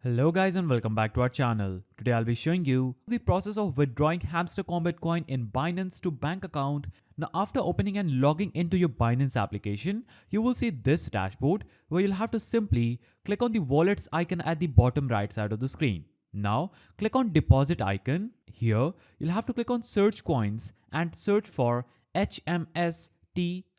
Hello guys and welcome back to our channel. Today I'll be showing you the process of withdrawing Hamster Kombat Coin in Binance to bank account. Now after opening and logging into your Binance application, you will see this dashboard where you'll have to simply click on the wallets icon at the bottom right side of the screen. Now click on deposit icon. Here you'll have to click on search coins and search for HMSTR.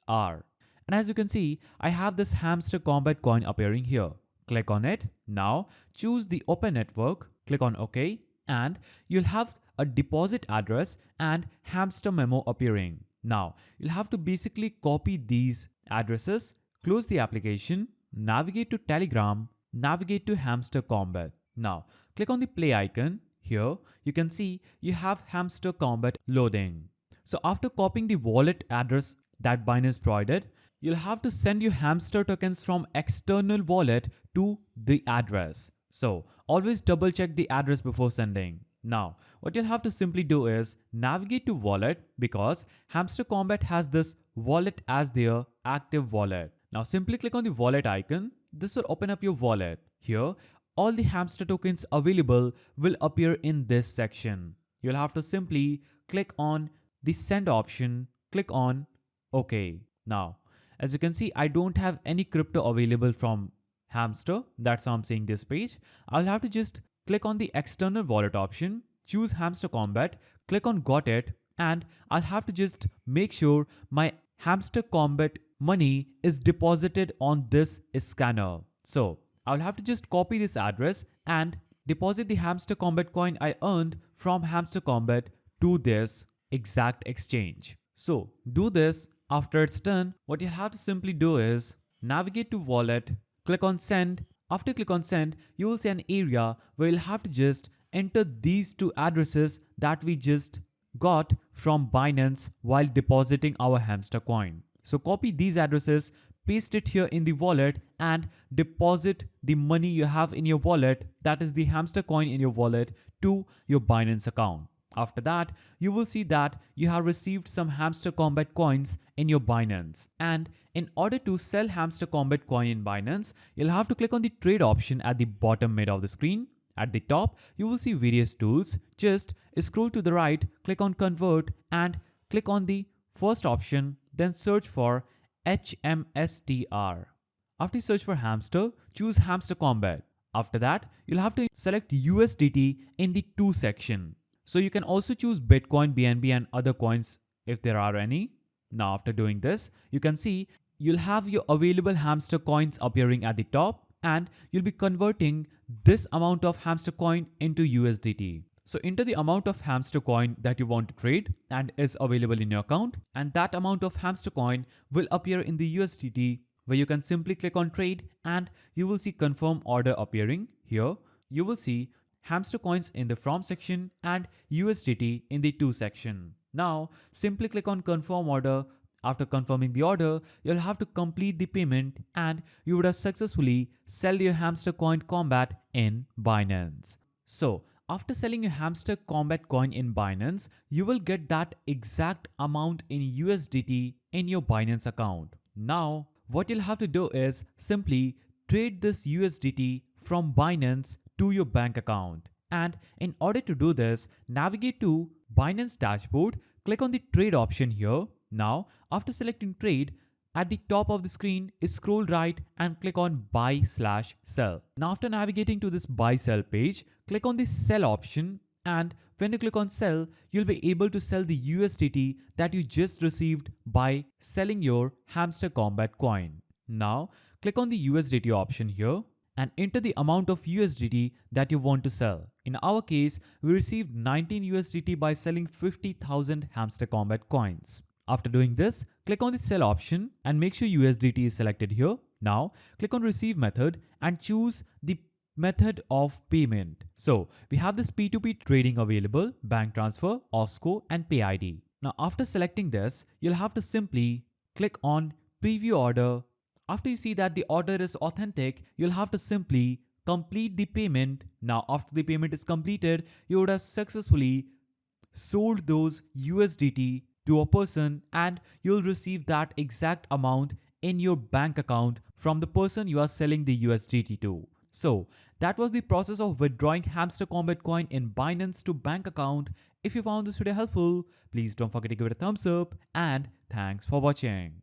And as you can see, I have this Hamster Kombat Coin appearing here. Click on it. Now choose the open network, click on OK, and you'll have a deposit address and hamster memo appearing. Now you'll have to basically copy these addresses, close the application, navigate to Telegram, navigate to Hamster Kombat. Now click on the play icon. Here you can see you have Hamster Kombat loading. So after copying the wallet address that Binance provided, you'll have to send your hamster tokens from external wallet to the address. So always double check the address before sending. Now what you'll have to simply do is navigate to wallet because Hamster Kombat has this wallet as their active wallet. Now simply click on the wallet icon. This will open up your wallet. Here all the hamster tokens available will appear in this section. You'll have to simply click on the send option, click on OK. Now as you can see, I don't have any crypto available from Hamster. That's why I'm seeing this page. I'll have to just click on the external wallet option, choose Hamster Kombat, click on got it, and I'll have to just make sure my Hamster Kombat money is deposited on this scanner. So I'll have to just copy this address and deposit the Hamster Kombat coin I earned from Hamster Kombat to this exact exchange. So do this. After it's done, what you'll have to simply do is navigate to wallet, click on send. After click on send, you will see an area where you'll have to just enter these two addresses that we just got from Binance while depositing our hamster coin. So copy these addresses, paste it here in the wallet and deposit the money you have in your wallet, that is the hamster coin in your wallet, to your Binance account. After that, you will see that you have received some Hamster Kombat coins in your Binance. And in order to sell Hamster Kombat coin in Binance, you'll have to click on the trade option at the bottom mid of the screen. At the top, you will see various tools. Just scroll to the right, click on convert and click on the first option, then search for HMSTR. After you search for hamster, choose Hamster Kombat. After that, you'll have to select USDT in the to section. So you can also choose Bitcoin, BNB and other coins if there are any. Now after doing this, you can see you'll have your available hamster coins appearing at the top and you'll be converting this amount of hamster coin into USDT. So enter the amount of hamster coin that you want to trade and is available in your account, and that amount of hamster coin will appear in the USDT where you can simply click on trade and you will see confirm order appearing. Here you will see hamster coins in the from section and USDT in the to section. Now simply click on confirm order. After confirming the order, you'll have to complete the payment and you would have successfully sold your Hamster Coin Kombat in Binance. So after selling your Hamster Kombat coin in Binance, you will get that exact amount in USDT in your Binance account. Now what you'll have to do is simply trade this USDT from Binance to your bank account. And in order to do this, navigate to Binance dashboard, click on the trade option here. Now after selecting trade, at the top of the screen scroll right and click on buy/sell. Now after navigating to this buy sell page, click on the sell option, and when you click on sell, you'll be able to sell the USDT that you just received by selling your Hamster Kombat coin. Now click on the USDT option here and enter the amount of USDT that you want to sell. In our case, we received 19 USDT by selling 50,000 Hamster Kombat coins. After doing this, click on the sell option and make sure USDT is selected here. Now click on receive method and choose the method of payment. So we have this P2P trading available, bank transfer, OSCO and PayID. Now after selecting this, you'll have to simply click on preview order. After you see that the order is authentic, you'll have to simply complete the payment. Now after the payment is completed, you would have successfully sold those USDT to a person and you'll receive that exact amount in your bank account from the person you are selling the USDT to. So that was the process of withdrawing Hamster Kombat Coin in Binance to bank account. If you found this video helpful, please don't forget to give it a thumbs up and thanks for watching.